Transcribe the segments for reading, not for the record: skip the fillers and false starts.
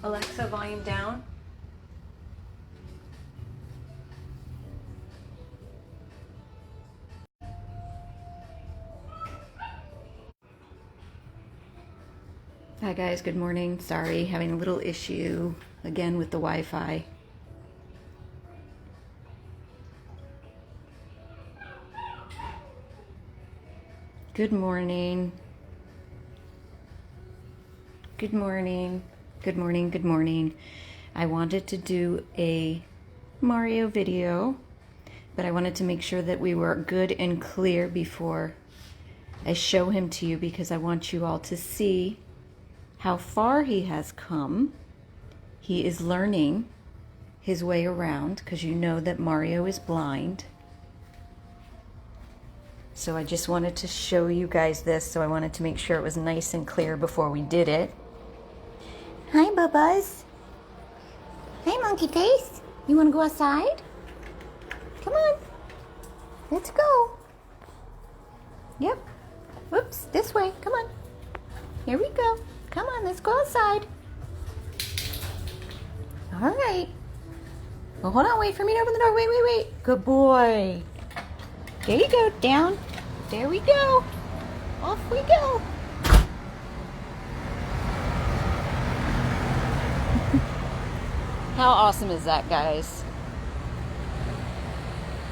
Alexa, volume down. Hi guys, good morning. Sorry, having a little issue again with the Wi-Fi. Good morning. Good morning. Good morning. Good morning. I wanted to do a Mario video, but I wanted to make sure that we were good and clear before I show him to you, because I want you all to see how far he has come. He is learning his way around, because you know that Mario is blind. So I just wanted to show you guys this, so I wanted to make sure it was nice and clear before we did it. Hi, Bubba's. Hey, monkey face. You want to go outside? Come on. Let's go. Yep. Whoops, this way. Come on. Here we go. Come on, let's go outside. All right. Well, hold on. Wait for me to open the door. Wait. Good boy. There you go. Down. There we go. Off we go. How awesome is that, guys?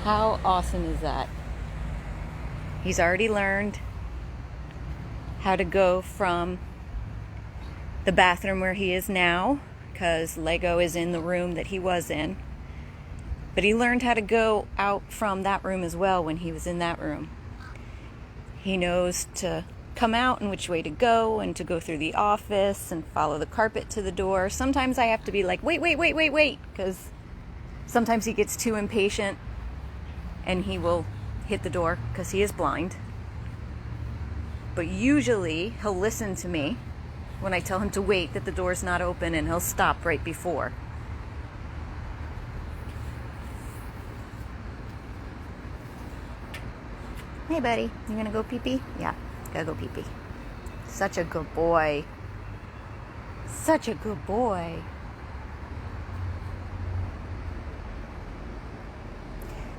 How awesome is that? He's already learned how to go from the bathroom where he is now, because Lego is in the room that he was in. But he learned how to go out from that room as well when he was in that room. He knows to come out and which way to go, and to go through the office and follow the carpet to the door. Sometimes I have to be like, wait, because sometimes he gets too impatient and he will hit the door because he is blind. But usually he'll listen to me when I tell him to wait, that the door's not open, and he'll stop right before. Hey buddy, you gonna go pee-pee? Yeah, gotta go pee-pee. Such a good boy. Such a good boy.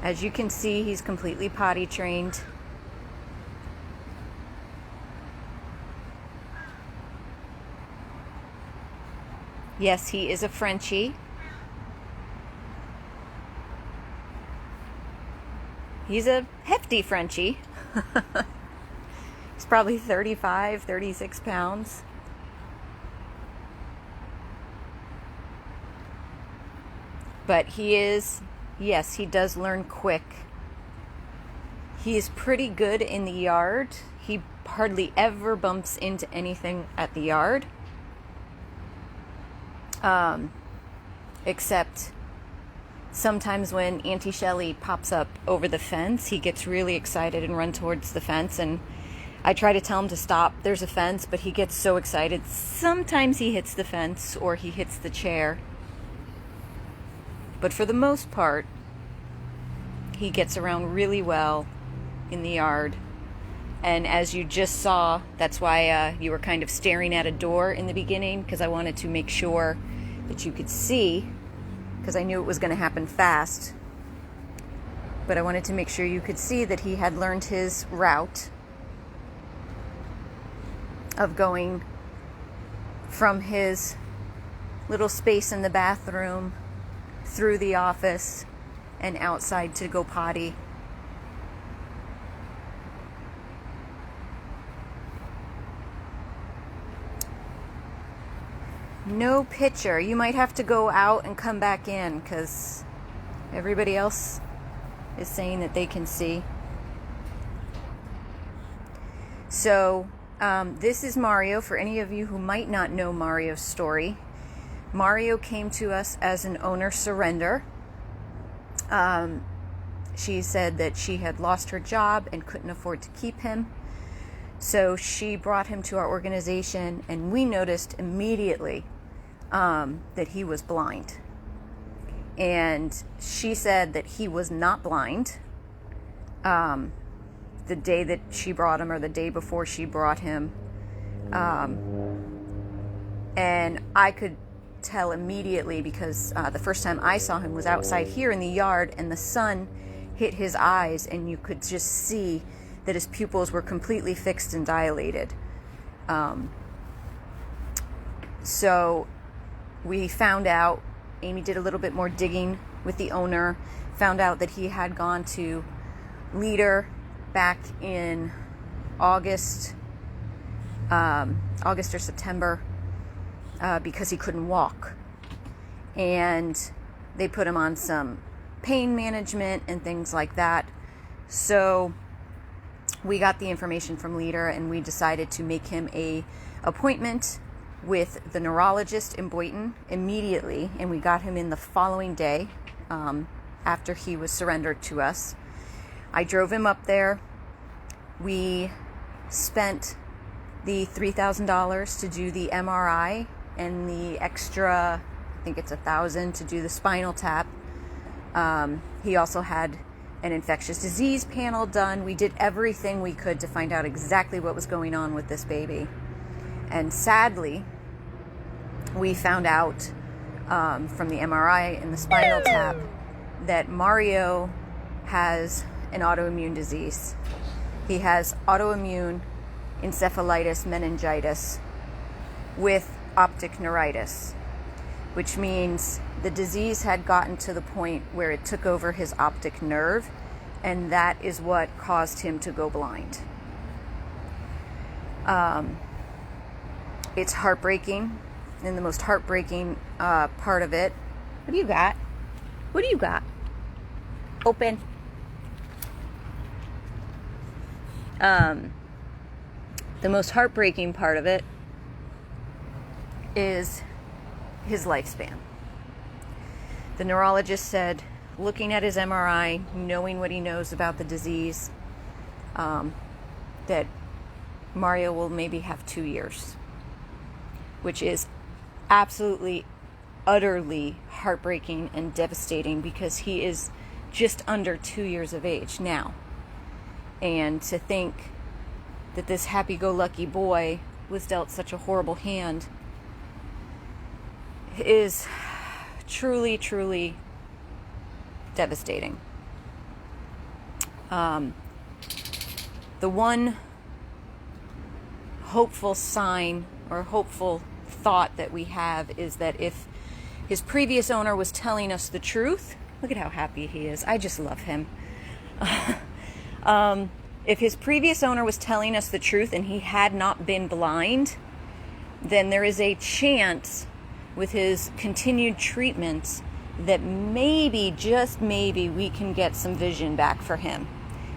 As you can see, he's completely potty trained. Yes, he is a Frenchie. He's a hefty Frenchie. He's probably 35, 36 pounds. But he is, yes, he does learn quick. He is pretty good in the yard. He hardly ever bumps into anything at the yard. Except sometimes when Auntie Shelly pops up over the fence, he gets really excited and runs towards the fence, and I try to tell him to stop. There's a fence, but he gets so excited. Sometimes he hits the fence or he hits the chair. But for the most part, he gets around really well in the yard. And as you just saw, that's why you were kind of staring at a door in the beginning, because I wanted to make sure that you could see, because I knew it was going to happen fast. But I wanted to make sure you could see that he had learned his route of going from his little space in the bathroom through the office and outside to go potty. No picture. You might have to go out and come back in, because everybody else is saying that they can see. So this is Mario. For any of you who might not know Mario's story, Mario came to us as an owner surrender. She said that she had lost her job and couldn't afford to keep him. So she brought him to our organization, and we noticed immediately that he was blind. And she said that he was not blind the day that she brought him, or the day before she brought him. And I could tell immediately because the first time I saw him was outside here in the yard, and the sun hit his eyes, and you could just see that his pupils were completely fixed and dilated. So we found out, Amy did a little bit more digging with the owner, found out that he had gone to Leader back in August or September because he couldn't walk. And they put him on some pain management and things like that. So we got the information from Leader, and we decided to make him a appointment with the neurologist in Boynton immediately, and we got him in the following day after he was surrendered to us. I drove him up there. We spent the $3,000 to do the MRI and the extra, I think it's $1,000 to do the spinal tap. He also had an infectious disease panel done. We did everything we could to find out exactly what was going on with this baby. And sadly, we found out from the MRI and the spinal tap that Mario has an autoimmune disease. He has autoimmune encephalitis meningitis with optic neuritis, which means the disease had gotten to the point where it took over his optic nerve, and that is what caused him to go blind. It's heartbreaking, and the most heartbreaking part of it. What do you got? What do you got? Open. The most heartbreaking part of it is his lifespan. The neurologist said, looking at his MRI, knowing what he knows about the disease, that Mario will maybe have 2 years, which is absolutely, utterly heartbreaking and devastating because he is just under 2 years of age now. And to think that this happy-go-lucky boy was dealt such a horrible hand is truly, truly devastating. The one hopeful sign or hopeful thought that we have is that if his previous owner was telling us the truth, look at how happy he is. I just love him. If his previous owner was telling us the truth and he had not been blind, then there is a chance with his continued treatment that maybe, just maybe, we can get some vision back for him.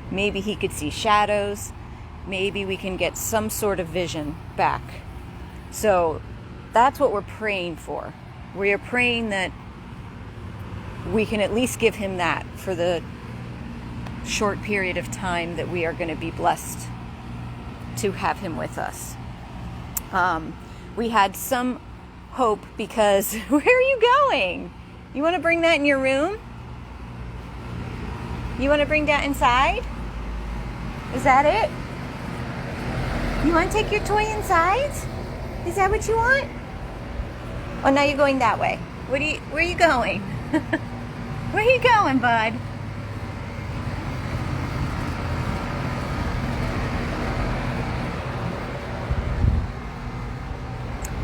Maybe he could see shadows. Maybe we can get some sort of vision back. So that's what we're praying for. We are praying that we can at least give him that for the short period of time that we are going to be blessed to have him with us. We had some hope because where are you going? You want to bring that in your room? You want to bring that inside? Is that it? You want to take your toy inside? Is that what you want? Oh, now you're going that way. Where are you going? Where are you going, bud?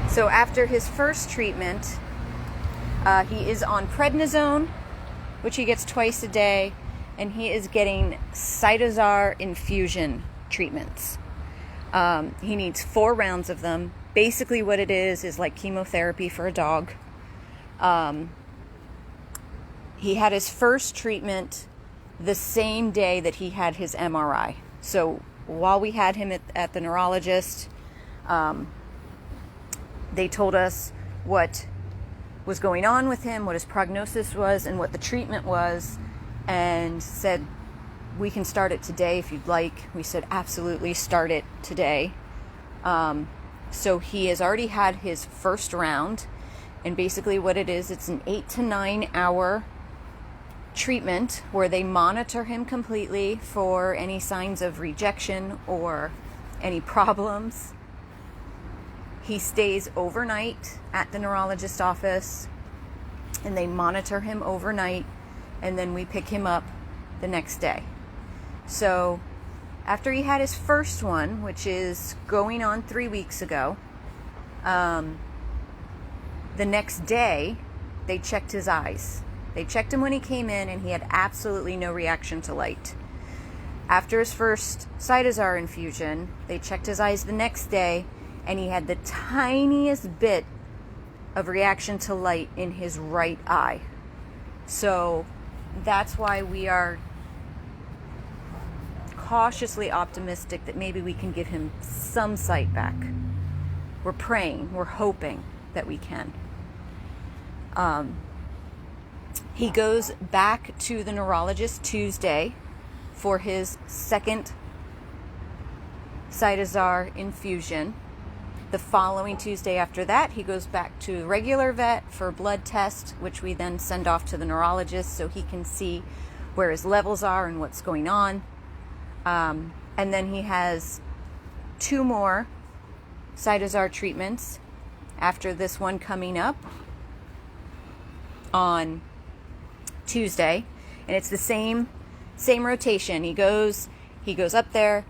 So after his first treatment, he is on prednisone, which he gets twice a day, and he is getting cytosar infusion treatments. He needs 4 rounds of them. Basically what it is like chemotherapy for a dog. He had his first treatment the same day that he had his MRI. So while we had him at the neurologist, they told us what was going on with him, what his prognosis was, and what the treatment was, and said, we can start it today if you'd like. We said, absolutely, start it today. So he has already had his first round, and basically what it is, it's an 8 to 9 hour treatment where they monitor him completely for any signs of rejection or any problems. He stays overnight at the neurologist's office, and they monitor him overnight, and then we pick him up the next day. So after he had his first one, which is going on 3 weeks ago, the next day they checked his eyes. They checked him when he came in, and he had absolutely no reaction to light. After his first Cytosar infusion, they checked his eyes the next day, and he had the tiniest bit of reaction to light in his right eye. So that's why we are cautiously optimistic that maybe we can give him some sight back. We're praying, we're hoping that we can. He goes back to the neurologist Tuesday for his second Cytosar infusion. The following Tuesday after that, he goes back to the regular vet for a blood test, which we then send off to the neurologist so he can see where his levels are and what's going on. And then he has 2 more Cytosar treatments after this one coming up on Tuesday. And it's the same rotation. He goes up there,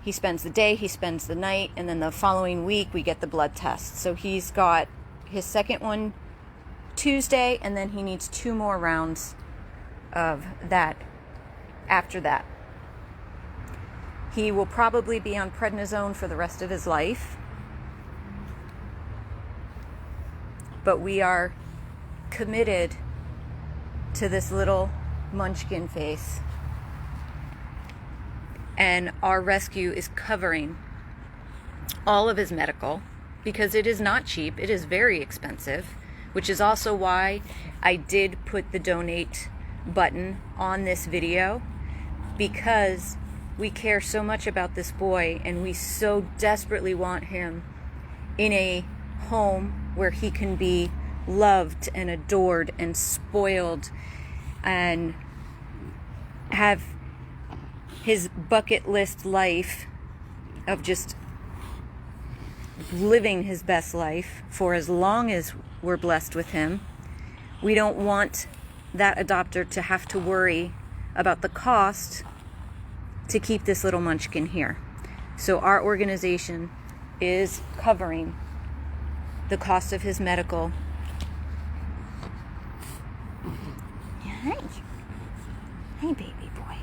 he spends the day, he spends the night, and then the following week we get the blood test. So he's got his second one Tuesday, and then he needs 2 more rounds of that after that. He will probably be on prednisone for the rest of his life. But we are committed to this little munchkin face. And our rescue is covering all of his medical, because it is not cheap. It is very expensive, which is also why I did put the donate button on this video, because we care so much about this boy, and we so desperately want him in a home where he can be loved and adored and spoiled and have his bucket list life of just living his best life for as long as we're blessed with him. We don't want that adopter to have to worry about the cost to keep this little munchkin here. So our organization is covering the cost of his medical. Hi. Hi, baby boy.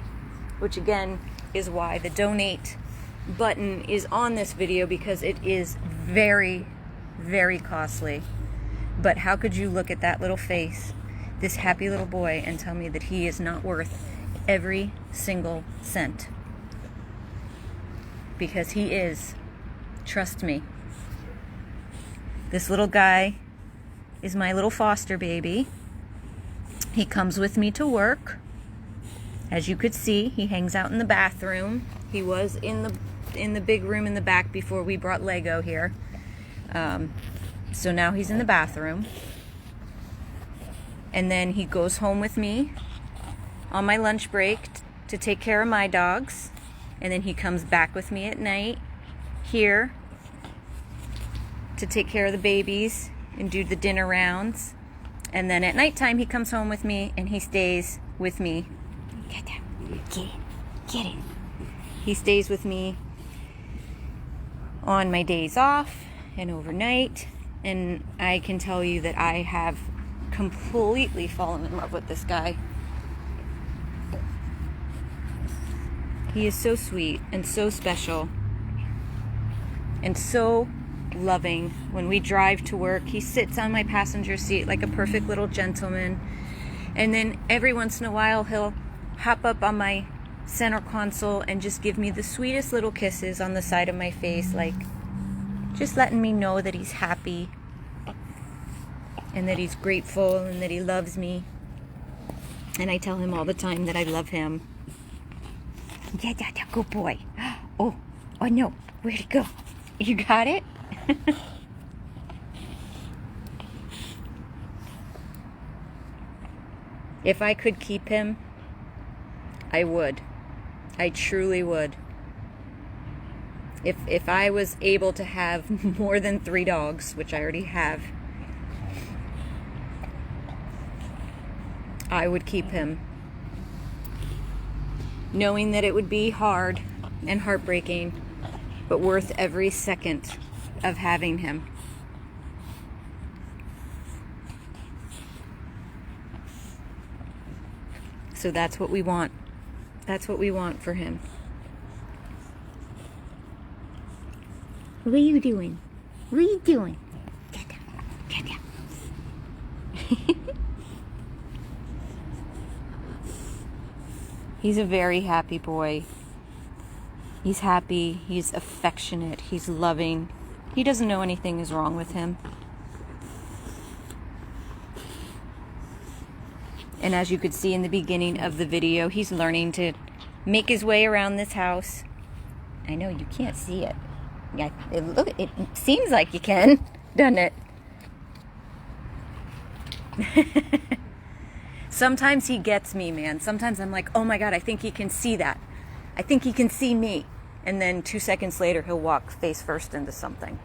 Which again is why the donate button is on this video, because it is very, very costly. But how could you look at that little face, this happy little boy, and tell me that he is not worth every single cent? Because he is. Trust me. This little guy is my little foster baby. He comes with me to work. As you could see, he hangs out in the bathroom. He was in the big room in the back before we brought Lego here. So now he's in the bathroom. And then he goes home with me on my lunch break to take care of my dogs. And then he comes back with me at night here to take care of the babies and do the dinner rounds. And then at nighttime he comes home with me and he stays with me. Get it. He stays with me on my days off and overnight. And I can tell you that I have completely fallen in love with this guy. He is so sweet and so special and so loving. When we drive to work, he sits on my passenger seat like a perfect little gentleman. And then every once in a while, he'll hop up on my center console and just give me the sweetest little kisses on the side of my face, like just letting me know that he's happy and that he's grateful and that he loves me. And I tell him all the time that I love him. Yeah, good boy. Oh no, where'd he go? You got it? If I could keep him, I would. I truly would. If I was able to have more than 3 dogs, which I already have, I would keep him, knowing that it would be hard and heartbreaking, but worth every second of having him. So that's what we want. That's what we want for him. What are you doing? What are you doing? Get down. Get down. He's a very happy boy. He's happy. He's affectionate. He's loving. He doesn't know anything is wrong with him. And as you could see in the beginning of the video, he's learning to make his way around this house. I know you can't see it. Yeah, it seems like you can, doesn't it? Sometimes he gets me, man. Sometimes I'm like, oh my God, I think he can see that. I think he can see me. And then 2 seconds later, he'll walk face first into something.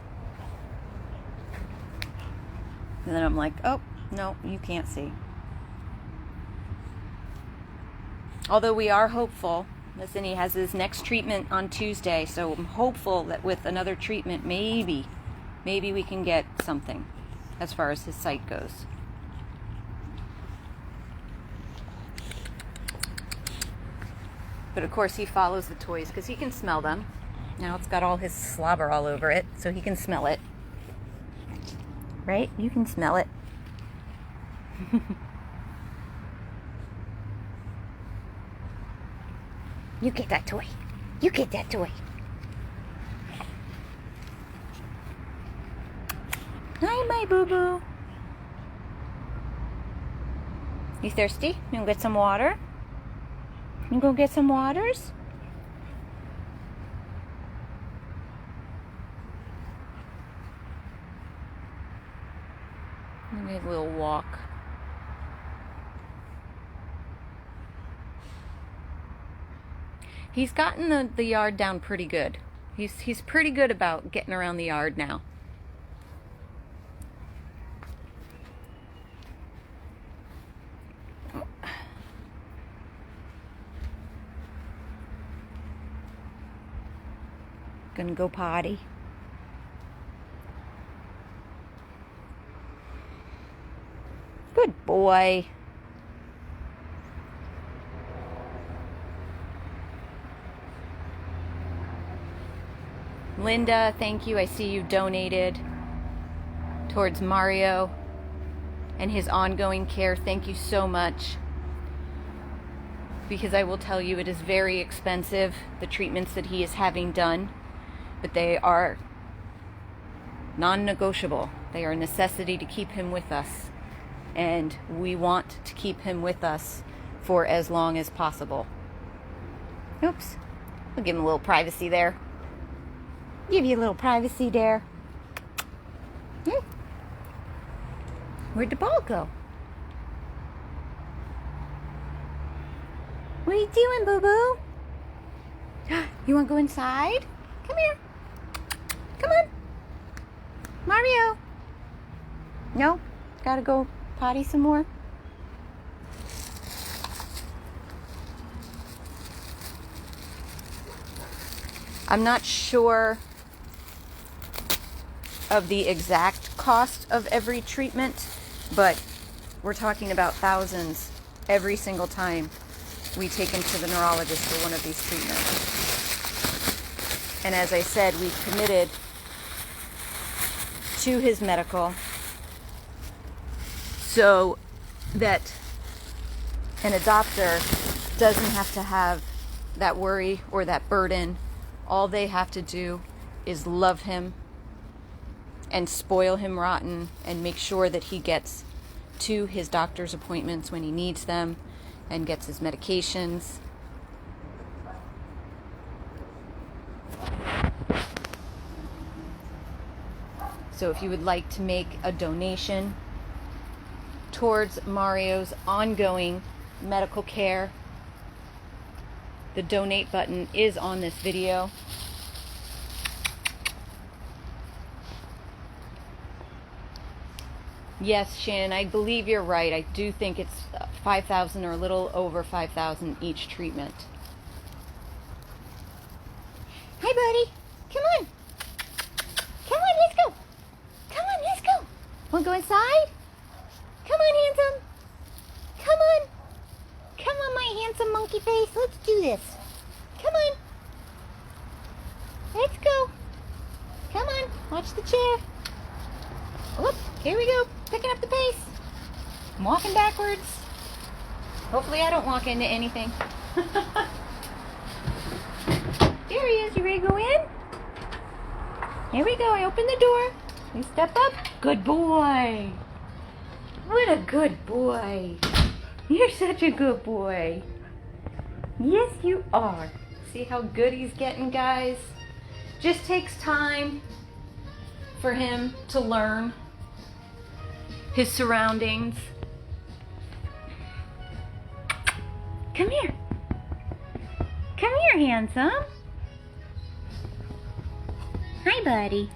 And then I'm like, oh, no, you can't see. Although we are hopeful. Listen, he has his next treatment on Tuesday, so I'm hopeful that with another treatment, maybe we can get something as far as his sight goes. But of course, he follows the toys because he can smell them. Now it's got all his slobber all over it, so he can smell it. Right? You can smell it. You get that toy. You get that toy. Hi, my boo-boo. You thirsty? You gonna get some water? You gonna get some waters? Maybe a little walk. He's gotten the yard down pretty good. He's pretty good about getting around the yard now. Gonna go potty. Good boy. Linda, thank you. I see you donated towards Mario and his ongoing care. Thank you so much. Because I will tell you, it is very expensive, the treatments that he is having done. But they are non-negotiable. They are a necessity to keep him with us. And we want to keep him with us for as long as possible. Oops. We'll give him a little privacy there. Give you a little privacy there. Where'd the ball go? What are you doing, boo-boo? You want to go inside? Come here. Come on. Mario. No? Gotta go potty some more? I'm not sure of the exact cost of every treatment, but we're talking about thousands every single time we take him to the neurologist for one of these treatments. And as I said, we've committed to his medical so that an adopter doesn't have to have that worry or that burden. All they have to do is love him and spoil him rotten and make sure that he gets to his doctor's appointments when he needs them and gets his medications. So if you would like to make a donation towards Mario's ongoing medical care, the donate button is on this video. Yes, Shannon, I believe you're right. I do think it's 5,000 or a little over 5,000 each treatment. Hi, buddy. Come on. Come on, let's go. Come on, let's go. Want to go inside? Come on, handsome. Come on. Come on, my handsome monkey face. Let's do this. Come on. Let's go. Come on. Watch the chair. Whoop. Here we go. Picking up the pace. I'm walking backwards. Hopefully I don't walk into anything. There he is. You ready to go in? Here we go. I open the door. You step up. Good boy. What a good boy. You're such a good boy. Yes, you are. See how good he's getting, guys? Just takes time for him to learn his surroundings. Come here. Come here, handsome. Hi, buddy.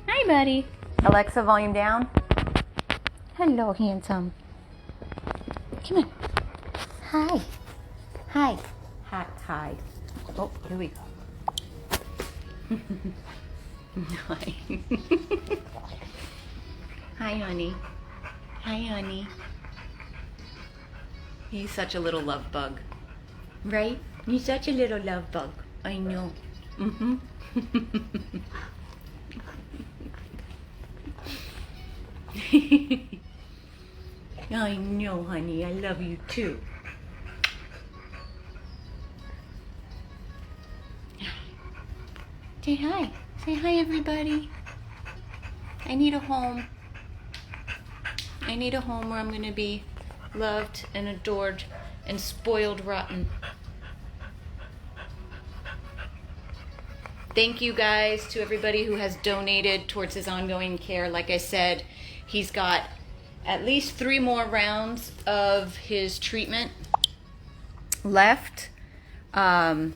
Hi, buddy. Alexa, volume down. Hello, handsome. Come on. Hi. Hi. Hi. Hi. Oh, here we go. Hi. Hi, honey. Hi, honey. He's such a little love bug. Right? He's such a little love bug. I know. Mm-hmm. I know, honey. I love you too. Say hi. Say hi, everybody. I need a home. I need a home where I'm going to be loved and adored and spoiled rotten. Thank you guys to everybody who has donated towards his ongoing care. Like I said, he's got at least 3 more rounds of his treatment left. And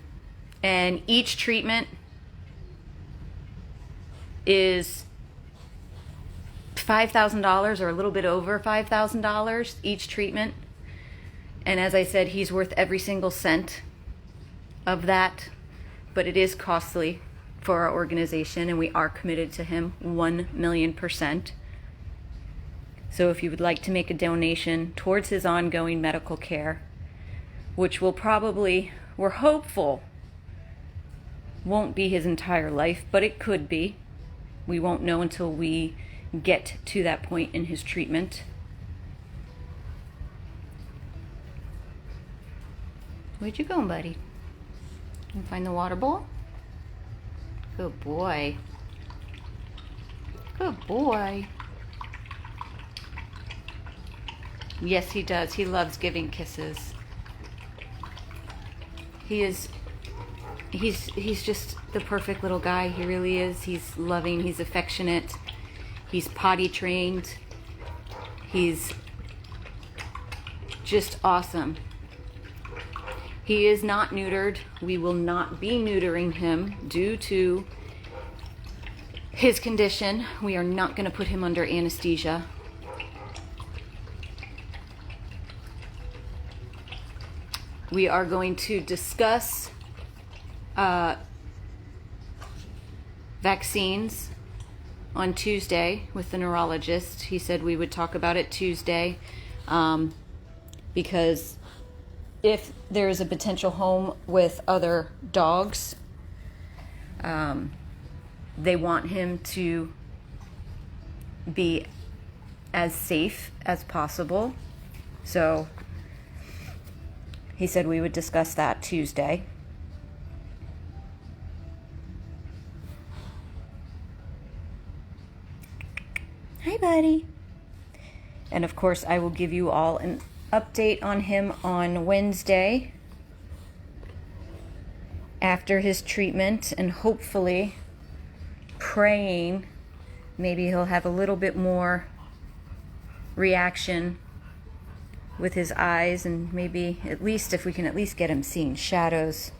each treatment is $5,000 or a little bit over $5,000 each treatment. And as I said, he's worth every single cent of that. But it is costly for our organization, and we are committed to him 1,000,000%. So if you would like to make a donation towards his ongoing medical care, which will probably, we're hopeful, won't be his entire life, but it could be. We won't know until we get to that point in his treatment. Where'd you go, buddy? You find the water bowl? Good boy. Good boy. Yes, he does. He loves giving kisses. He's just the perfect little guy. He really is. He's loving. He's affectionate. He's potty trained. He's just awesome. He is not neutered. We will not be neutering him due to his condition. We are not going to put him under anesthesia. We are going to discuss vaccines on Tuesday with the neurologist. He said we would talk about it Tuesday because if there is a potential home with other dogs, they want him to be as safe as possible. So he said we would discuss that Tuesday. Hi, buddy. And of course, I will give you all an update on him on Wednesday after his treatment, and hopefully praying maybe he'll have a little bit more reaction with his eyes, and maybe at least if we can at least get him seeing shadows.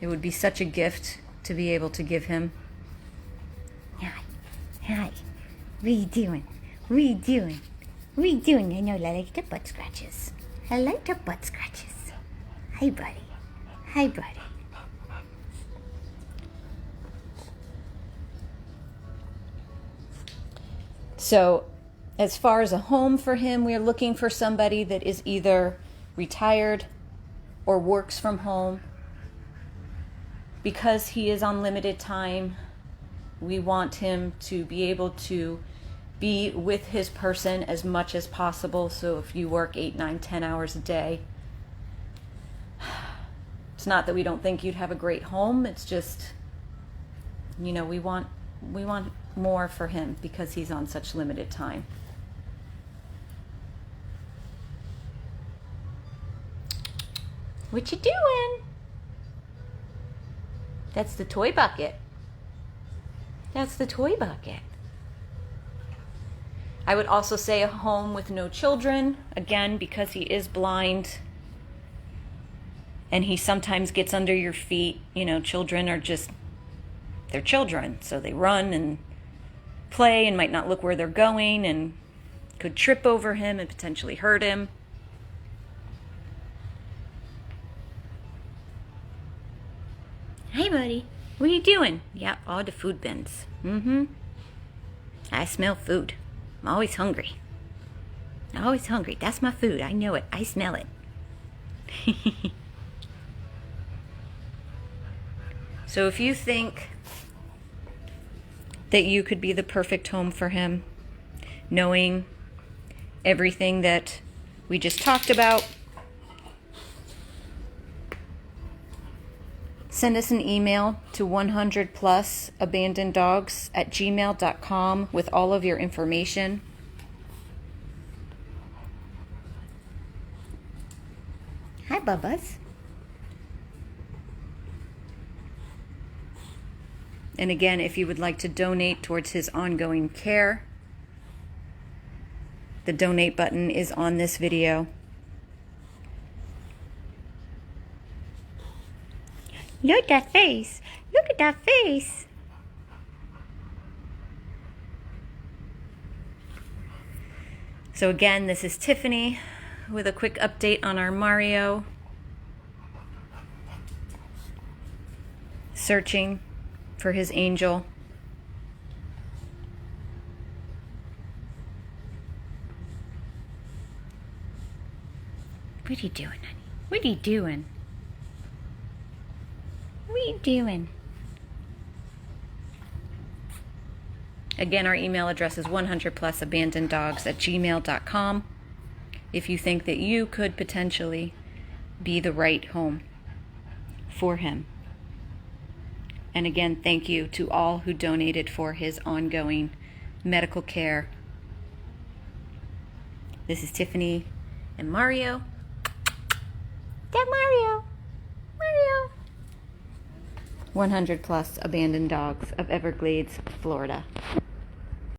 It would be such a gift to be able to give him. Hi. What are you doing? What are you doing? What are you doing? I know I like the butt scratches. I like the butt scratches. Hi, buddy. Hi, buddy. So, as far as a home for him, we're looking for somebody that is either retired or works from home. Because he is on limited time, we want him to be able to be with his person as much as possible. So if you work 8, 9, 10 hours a day, it's not that we don't think you'd have a great home. It's just, we want more for him because he's on such limited time. What you doing? That's the toy bucket. That's the toy bucket. I would also say a home with no children, again, because he is blind and he sometimes gets under your feet. Children are they're children, so they run and play and might not look where they're going and could trip over him and potentially hurt him. Hey, buddy. What are you doing? Yeah, all the food bins. I smell food. I'm always hungry. Always hungry. That's my food. I know it. I smell it. So if you think that you could be the perfect home for him, knowing everything that we just talked about, send us an email to 100plusabandoneddogs@gmail.com with all of your information. Hi, Bubba's. And again, if you would like to donate towards his ongoing care, the donate button is on this video. Look at that face. Look at that face. So again, this is Tiffany with a quick update on our Mario. Searching for his angel. What are you doing, honey? What are you doing? What are you doing? Again, our email address is 100plusabandoneddogs@gmail.com if you think that you could potentially be the right home for him. And again, thank you to all who donated for his ongoing medical care. This is Tiffany and Mario. That Mario. Mario. 100 Plus Abandoned Dogs of Everglades, Florida.